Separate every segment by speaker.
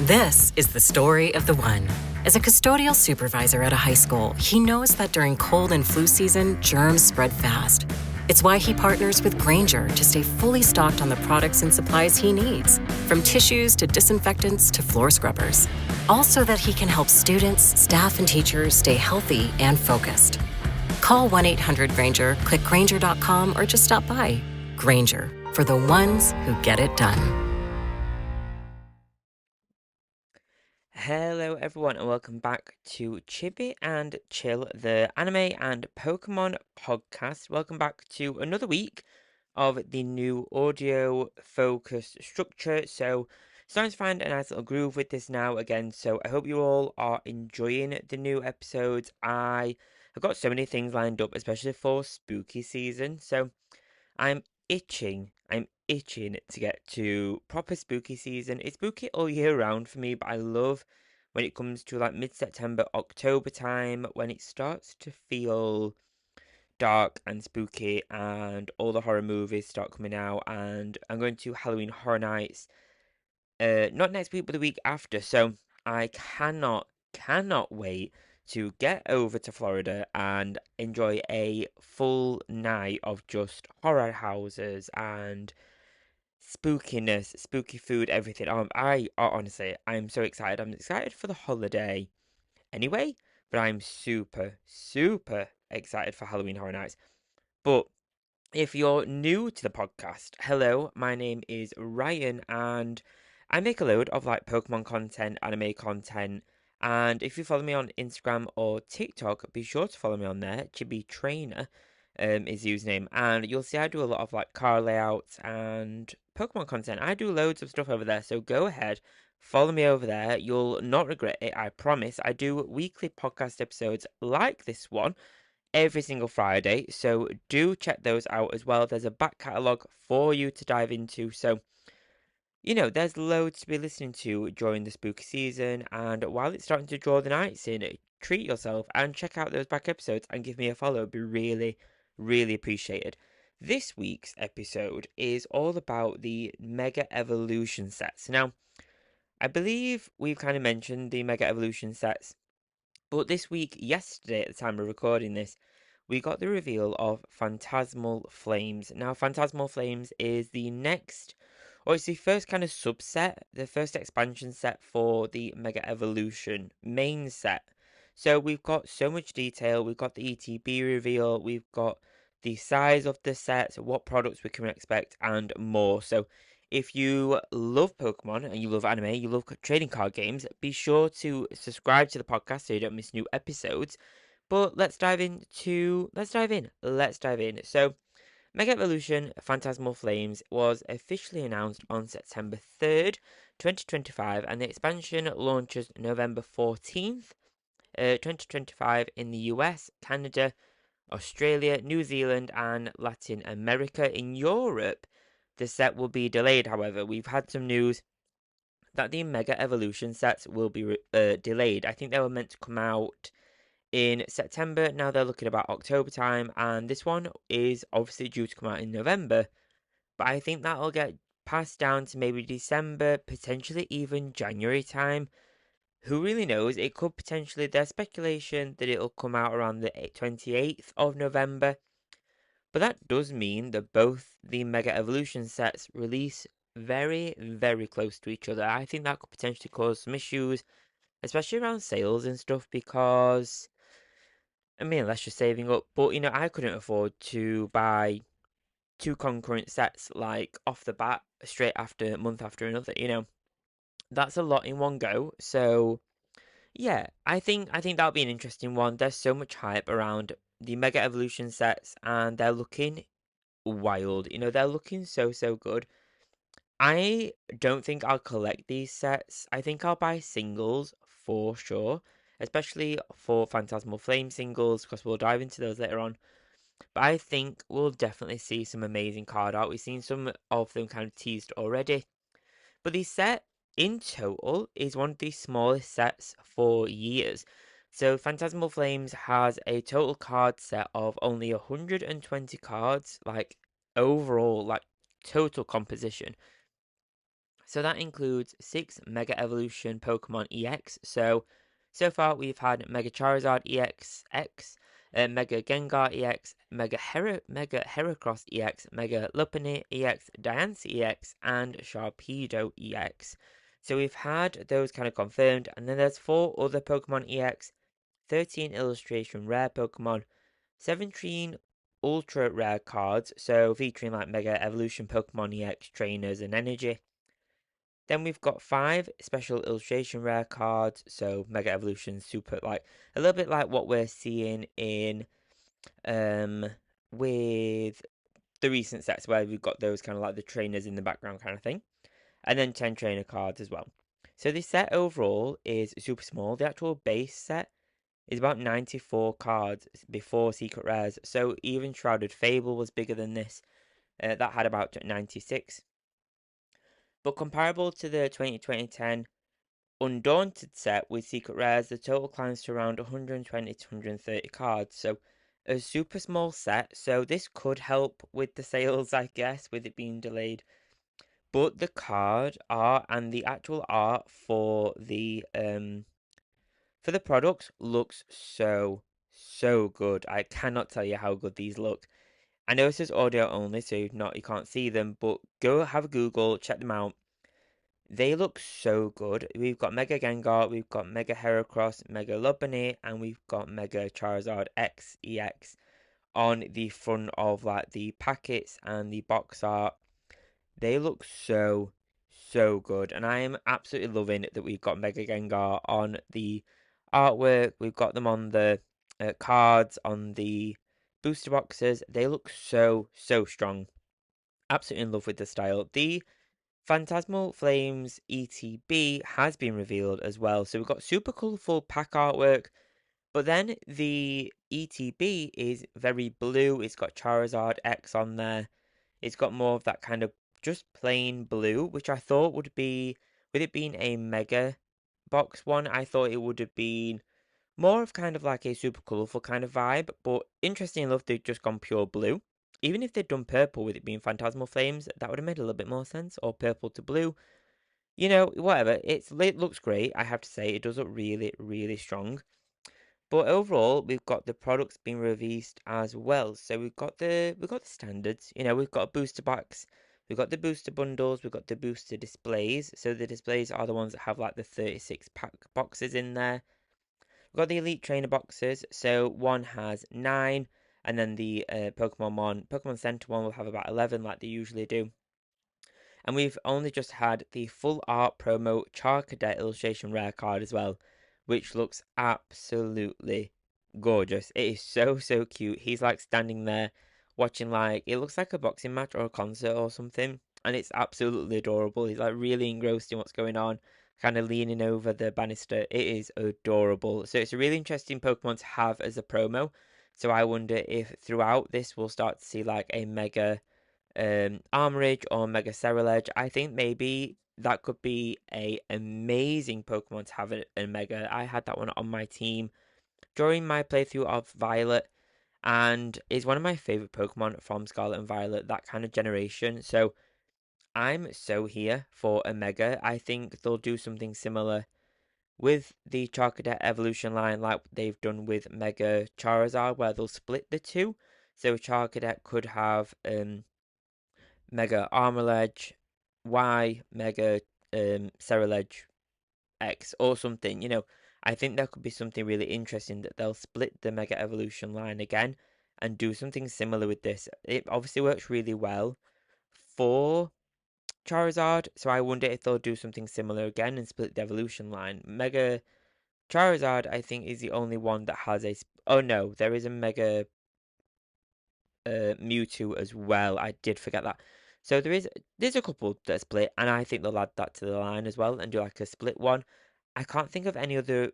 Speaker 1: This is the story of the one. As a custodial supervisor at a high school, he knows that during cold and flu season, germs spread fast. It's why he partners with Grainger to stay fully stocked on the products and supplies he needs, from tissues to disinfectants to floor scrubbers. All so that he can help students, staff, and teachers stay healthy and focused. Call 1-800-GRAINGER, click Grainger.com, or just stop by. Grainger, for the ones who get it done.
Speaker 2: Hello everyone and welcome back to Chibi and Chill, the anime and Pokemon podcast. Welcome back to another week of the new audio focused structure. So starting to find a nice little groove with this now again. So I hope you all are enjoying the new episodes. I have got so many things lined up, especially for spooky season. So I'm itching to get to proper spooky season. It's spooky all year round for me, but I love when it comes to like mid-September, October time, when it starts to feel dark and spooky and all the horror movies start coming out. And I'm going to Halloween Horror Nights, not next week, but the week after. So I cannot wait to get over to Florida and enjoy a full night of just horror houses and spookiness, spooky food, everything. Honestly, I'm so excited. I'm excited for the holiday anyway, but I'm super excited for Halloween Horror Nights. But if you're new to the podcast, hello, my name is Ryan, and I make a load of like Pokemon content, anime content, and if you follow me on Instagram or TikTok, be sure to follow me on there. Chibi Trainer is the username, and you'll see I do a lot of like car layouts and Pokemon content. I do loads of stuff over there, so go ahead, follow me over there. You'll not regret it, I promise. I do weekly podcast episodes like this one every single Friday, so do check those out as well. There's a back catalogue for you to dive into, so there's loads to be listening to during the spooky season, and while it's starting to draw the nights in, treat yourself and check out those back episodes and give me a follow. It'd be really appreciated. This week's episode is all about the Mega Evolution sets. Now, I believe we've kind of mentioned the Mega Evolution sets, but this week, yesterday at the time of recording this, we got the reveal of Phantasmal Flames. Now, Phantasmal Flames is the next, or it's the first kind of subset, the first expansion set for the Mega Evolution main set. So we've got so much detail, we've got the ETB reveal, we've got the size of the set, what products we can expect, and more. So if you love Pokemon and you love anime, you love trading card games, be sure to subscribe to the podcast so you don't miss new episodes. But let's dive in. So, Mega Evolution Phantasmal Flames was officially announced on September 3rd, 2025, and the expansion launches November 14th, 2025 in the US, Canada, Australia, New Zealand, and Latin America. In Europe, the set will be delayed, however. We've had some news that the Mega Evolution sets will be delayed. I think they were meant to come out in September. Now they're looking about October time, and this one is obviously due to come out in November, but I think that'll get passed down to maybe December, potentially even January time. Who really knows? It could potentially, there's speculation that it'll come out around the 28th of November, but that does mean that both the Mega Evolution sets release very close to each other. I think that could potentially cause some issues, especially around sales and stuff, because I mean, unless you're saving up, but I couldn't afford to buy two concurrent sets like off the bat, straight after month after another. That's a lot in one go. So yeah, I think that'll be an interesting one. There's so much hype around the Mega Evolution sets, and they're looking wild. They're looking so good. I don't think I'll collect these sets. I think I'll buy singles for sure, especially for Phantasmal Flame singles, because we'll dive into those later on. But I think we'll definitely see some amazing card art. We've seen some of them kind of teased already. But the set in total is one of the smallest sets for years. So Phantasmal Flames has a total card set of only 120 cards, like overall, like total composition. So that includes 6 Mega Evolution Pokemon EX. So far we've had Mega Charizard EX X, Mega Gengar EX, Mega Heracross EX, Mega Lopunny EX, Diancie EX, and Sharpedo EX. So we've had those kind of confirmed, and then there's 4 other Pokemon EX, 13 illustration rare Pokemon, 17 ultra rare cards, so featuring like Mega Evolution Pokemon EX trainers and energy. Then we've got 5 special illustration rare cards, so Mega Evolution Super, like a little bit like what we're seeing in with the recent sets where we've got those kind of like the trainers in the background kind of thing. And then 10 trainer cards as well. So this set overall is super small. The actual base set is about 94 cards before Secret Rares. So even Shrouded Fable was bigger than this. That had about 96. But comparable to the 2010 Undaunted set with Secret Rares, the total climbs to around 120 to 130 cards. So a super small set. So this could help with the sales, I guess, with it being delayed. But the card art and the actual art for the products looks so good. I cannot tell you how good these look. I know this is audio only, so you can't see them, but go have a Google, check them out. They look so good. We've got Mega Gengar, we've got Mega Heracross, Mega Lopunny, and we've got Mega Charizard X EX on the front of like the packets and the box art. They look so good, and I am absolutely loving that we've got Mega Gengar on the artwork. We've got them on the cards, on the booster boxes. They look so strong. Absolutely in love with the style. The Phantasmal Flames ETB has been revealed as well. So we've got super colourful pack artwork, but then the ETB is very blue. It's got Charizard X on there. It's got more of that kind of just plain blue, which I thought would be, with it being a mega box one, I thought it would have been more of kind of like a super colourful kind of vibe. But interesting enough, they've just gone pure blue. Even if they'd done purple with it being Phantasmal Flames, that would have made a little bit more sense. Or purple to blue. You know, whatever. It looks great, I have to say. It does look really strong. But overall, we've got the products being released as well. So we've got the standards. You know, we've got a booster box, we've got the booster bundles, we've got the booster displays. So the displays are the ones that have like the 36 pack boxes in there. We've got the Elite Trainer boxes. So one has 9, and then the Pokemon Center one will have about 11, like they usually do. And we've only just had the full art promo Charcadet illustration rare card as well, which looks absolutely gorgeous. It is so cute. He's like standing there watching, like, it looks like a boxing match or a concert or something, and it's absolutely adorable. He's like really engrossed in what's going on, kind of leaning over the banister. It is adorable. So it's a really interesting Pokemon to have as a promo. So I wonder if throughout this we'll start to see like a mega Armorage or Mega Ceruledge. I think maybe that could be a amazing Pokemon to have a Mega. I had that one on my team during my playthrough of Violet, and is one of my favorite Pokemon from Scarlet and Violet, that kind of generation. So I'm so here for a Mega. I think they'll do something similar with the Charcadet evolution line like they've done with Mega Charizard, where they'll split the two. So Charcadet could have Mega Armorledge, Y, Mega Ceruledge X, or something. You know, I think there could be something really interesting that they'll split the Mega Evolution line again and do something similar with this. It obviously works really well for Charizard, so I wonder if they'll do something similar again and split the evolution line. Mega Charizard, I think, is the only one that has a. Oh no, there is a Mega Mewtwo as well. I did forget that. So there's a couple that split, and I think they'll add that to the line as well and do like a split one. I can't think of any other.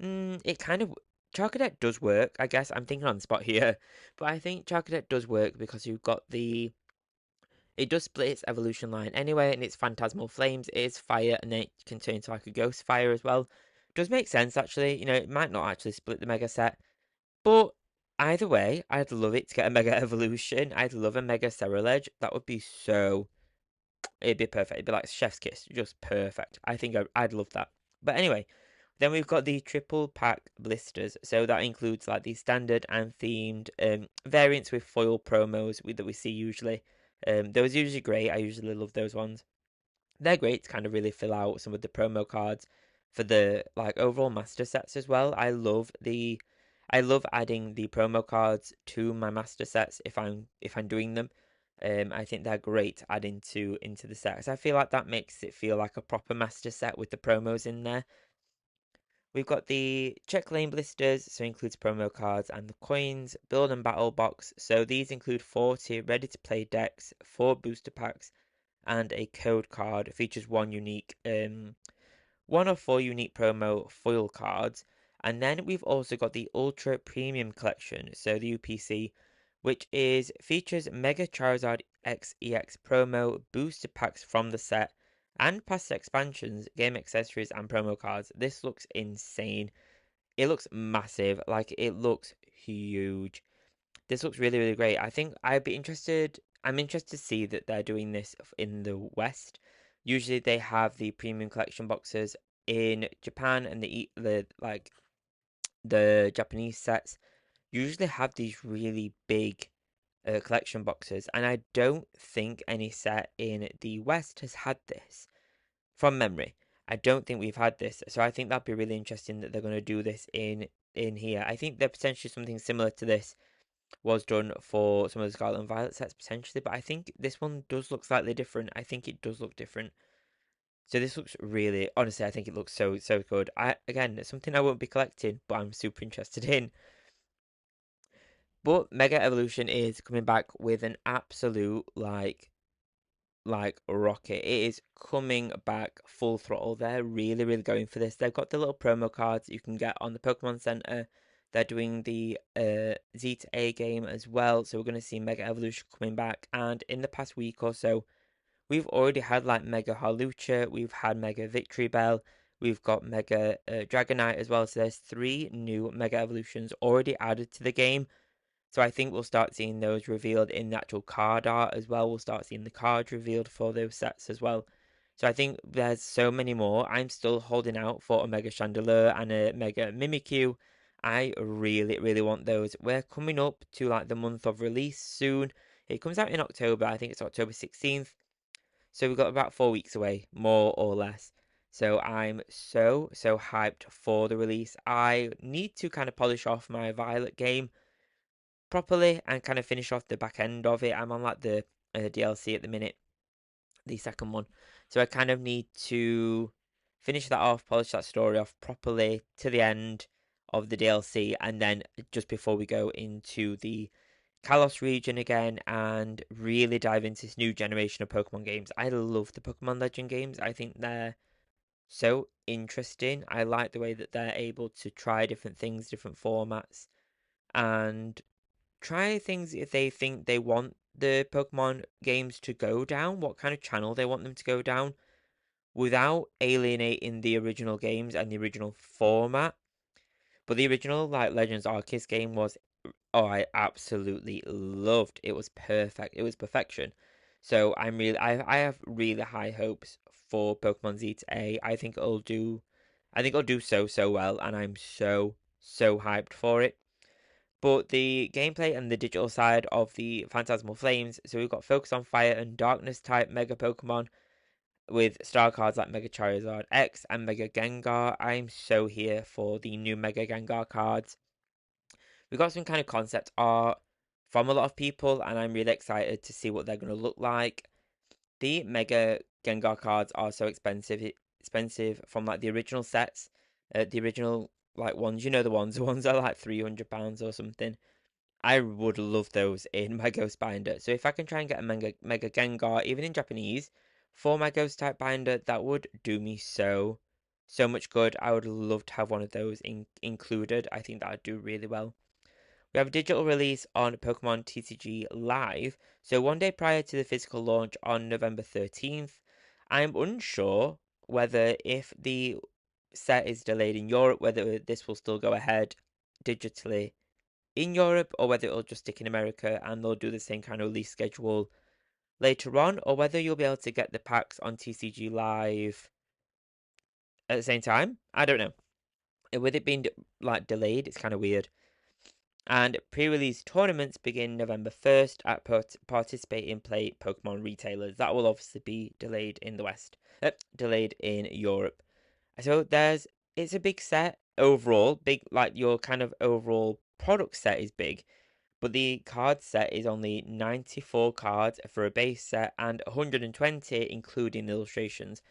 Speaker 2: It kind of Charcadet does work, I guess. I'm thinking on the spot here, but I think Charcadet does work because you've got the. It does split its evolution line anyway, and it's Phantasmal Flames. It is fire, and then it can turn into like a ghost fire as well. Does make sense actually. You know, it might not actually split the mega set, but either way, I'd love it to get a Mega Evolution. I'd love a Mega Ceruledge. That would be so it'd be perfect. It'd be like chef's kiss, just perfect. I think I'd love that. But anyway, then we've got the triple pack blisters. So that includes like the standard and themed variants with foil promos that we see usually. Those are usually great. I usually love those ones. They're great to kind of really fill out some of the promo cards for the like overall master sets as well. I love adding the promo cards to my master sets if I'm doing them. I think they're great to add into the sets. I feel like that makes it feel like a proper master set with the promos in there. We've got the check lane blisters, so includes promo cards and the coins, build and battle box. So these include 40 ready to play decks, 4 booster packs, and a code card. It features one of 4 unique promo foil cards. And then we've also got the Ultra Premium Collection, so the UPC, which features Mega Charizard X EX promo booster packs from the set and past expansions, game accessories, and promo cards. This looks insane. It looks massive, like it looks huge. This looks really, really great. I think I'm interested to see that they're doing this in the West. Usually they have the premium collection boxes in Japan, and the Japanese sets usually have these really big collection boxes, and I don't think any set in the West has had this from memory. I don't think we've had this, so I think that'd be really interesting that they're going to do this in here. I think that potentially something similar to this was done for some of the Scarlet and Violet sets potentially, but I think this one does look slightly different. I think it does look different. So this looks really, honestly, I think it looks so good. It's something I won't be collecting, but I'm super interested in. But Mega Evolution is coming back with an absolute like rocket. It is coming back full throttle. They're really, really going for this. They've got the little promo cards you can get on the Pokemon Center. They're doing the Z to A game as well. So we're going to see Mega Evolution coming back. And in the past week or so, we've already had like Mega Halucha, we've had Mega Victory Bell, we've got Mega Dragonite as well. So there's 3 new Mega Evolutions already added to the game. So I think we'll start seeing those revealed in the actual card art as well. We'll start seeing the cards revealed for those sets as well. So I think there's so many more. I'm still holding out for a Mega Chandelure and a Mega Mimikyu. I really, really want those. We're coming up to like the month of release soon. It comes out in October. I think it's October 16th. So we've got about 4 weeks away, more or less. So I'm so hyped for the release. I need to kind of polish off my Violet game properly and kind of finish off the back end of it. I'm on like the DLC at the minute, the second one. So I kind of need to finish that off, polish that story off properly to the end of the DLC, and then just before we go into the Kalos region again and really dive into this new generation of Pokemon games. I love the Pokemon Legend games. I think they're so interesting. I like the way that they're able to try different things, different formats, and try things if they think they want the Pokemon games to go down, what kind of channel they want them to go down, without alienating the original games and the original format. But the original like Legends Arceus game was, oh, I absolutely loved. It was perfect. It was perfection. So I have really high hopes for Pokemon Z to A. I think it'll do so well, and I'm so hyped for it. But the gameplay and the digital side of the Phantasmal Flames, so we've got Focus on Fire and Darkness type Mega Pokemon with star cards like Mega Charizard X and Mega Gengar. I'm so here for the new Mega Gengar cards. We've got some kind of concept art from a lot of people, and I'm really excited to see what they're going to look like. The Mega Gengar cards are so expensive from like the original sets, the original like ones, the ones that are like £300 or something. I would love those in my Ghost Binder. So if I can try and get a Mega Gengar, even in Japanese, for my Ghost type binder, that would do me so much good. I would love to have one of those included. I think that would do really well. We have a digital release on Pokemon TCG Live, so one day prior to the physical launch on November 13th. I'm unsure whether if the set is delayed in Europe, whether this will still go ahead digitally in Europe or whether it'll just stick in America and they'll do the same kind of release schedule later on, or whether you'll be able to get the packs on TCG Live at the same time. I don't know. With it being like delayed, it's kind of weird. And pre-release tournaments begin November 1st at participating play Pokemon retailers. That will obviously be delayed in the West, delayed in Europe. So it's a big set overall, big like your kind of overall product set is big, but the card set is only 94 cards for a base set and 120 including illustrations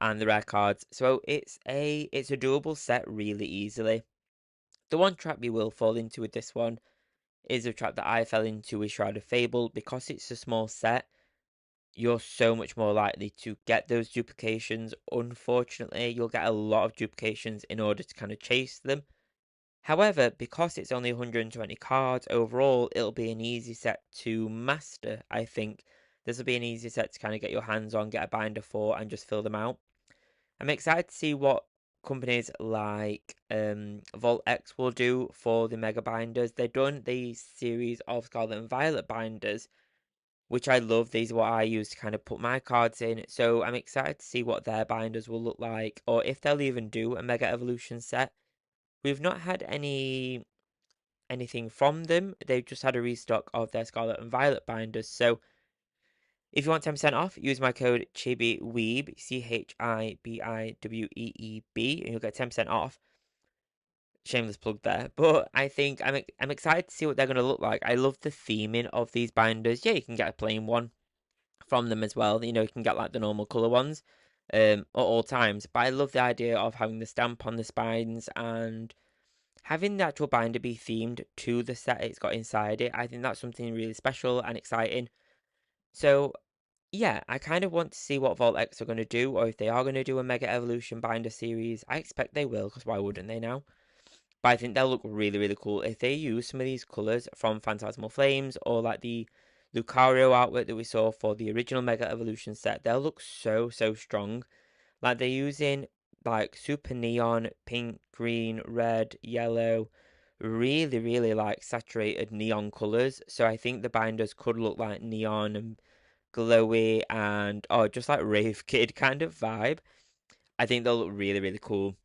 Speaker 2: and the rare cards. So it's a doable set really easily. The one trap you will fall into with this one is a trap that I fell into with Shroud of Fable. Because it's a small set, you're so much more likely to get those duplications. Unfortunately, you'll get a lot of duplications in order to kind of chase them. However, because it's only 120 cards overall, it'll be an easy set to master, I think. This will be an easy set to kind of get your hands on, get a binder for, and just fill them out. I'm excited to see what companies like Vault X will do for the Mega Binders. They've done the series of Scarlet and Violet binders, which I love. These are what I use to kind of put my cards in. So I'm excited to see what their binders will look like, or if they'll even do a Mega Evolution set. We've not had anything from them. They've just had a restock of their Scarlet and Violet binders. So if you want 10% off, use my code CHIBIWEEB, CHIBIWEEB, and you'll get 10% off. Shameless plug there, but I think I'm excited to see what they're going to look like. I love the theming of these binders. Yeah, you can get a plain one from them as well. You know, you can get like the normal color ones at all times. But I love the idea of having the stamp on the spines and having the actual binder be themed to the set it's got inside it. I think that's something really special and exciting. So yeah, I kind of want to see what Vault X are going to do, or if they are going to do a Mega Evolution binder series. I expect they will, because why wouldn't they now? But I think they'll look really, really cool if they use some of these colours from Phantasmal Flames, or like the Lucario artwork that we saw for the original Mega Evolution set. They'll look so, so strong. Like they're using like super neon, pink, green, red, yellow, really, really like saturated neon colours. So I think the binders could look like neon and glowy and just like rave kid kind of vibe. I think they'll look really, really cool.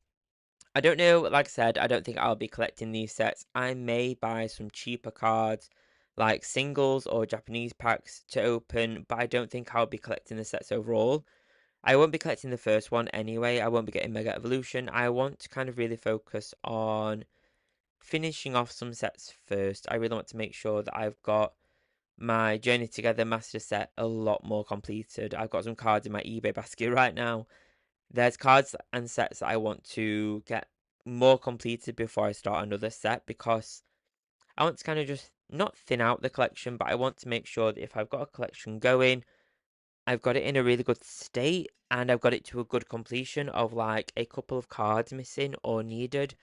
Speaker 2: I don't know, like I said, I don't think I'll be collecting these sets. I may buy some cheaper cards like singles or Japanese packs to open, but I don't think I'll be collecting the sets overall. I won't be collecting the first one anyway. I won't be getting Mega Evolution. I want to kind of really focus on finishing off some sets first. I really want to make sure that I've got my Journey Together Master set a lot more completed. I've got some cards in my eBay basket right now. There's cards and sets that I want to get more completed before I start another set, because I want to kind of just not thin out the collection, but I want to make sure that if I've got a collection going, I've got it in a really good state and I've got it to a good completion of like a couple of cards missing or needed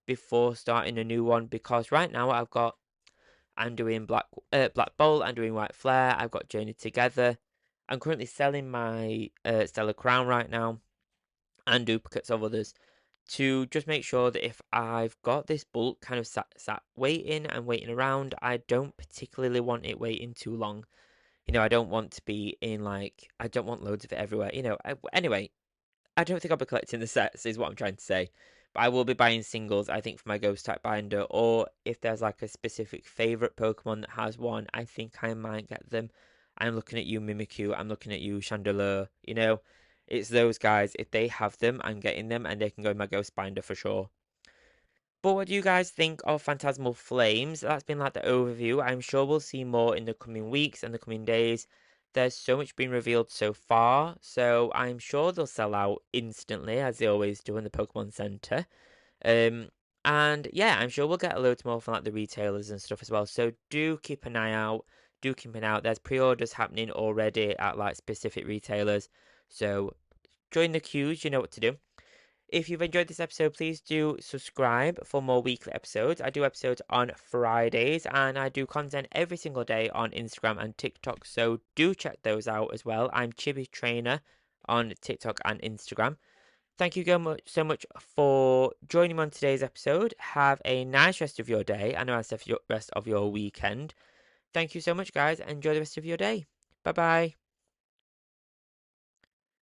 Speaker 2: before starting a new one. Because right now I'm doing Black Bolt, I'm doing White Flare, I've got Journey Together. I'm currently selling my Stellar Crown right now and duplicates of others to just make sure that if I've got this bulk kind of sat waiting and waiting around, I don't particularly want it waiting too long. You know, I don't want to be in like, I don't want loads of it everywhere. You know, anyway, I don't think I'll be collecting the sets, is what I'm trying to say. But I will be buying singles, I think, for my Ghost type binder. Or if there's like a specific favorite Pokemon that has one, I think I might get them. I'm looking at you, Mimikyu. I'm looking at you, Chandelure. You know, it's those guys. If they have them, I'm getting them, and they can go in my Ghost binder for sure. But what do you guys think of Phantasmal Flames? That's been like the overview. I'm sure we'll see more in the coming weeks and the coming days. There's so much been revealed so far, so I'm sure they'll sell out instantly, as they always do in the Pokemon Center. Um, and yeah, I'm sure we'll get loads more from like the retailers and stuff as well. So do keep an eye out. Do keep an eye out. There's pre-orders happening already at like specific retailers. So join the queues. You know what to do. If you've enjoyed this episode, please do subscribe for more weekly episodes. I do episodes on Fridays and I do content every single day on Instagram and TikTok. So do check those out as well. I'm Chibi Trainer on TikTok and Instagram. Thank you so much for joining me on today's episode. Have a nice rest of your day and the rest of your weekend. Thank you so much, guys. Enjoy the rest of your day. Bye bye.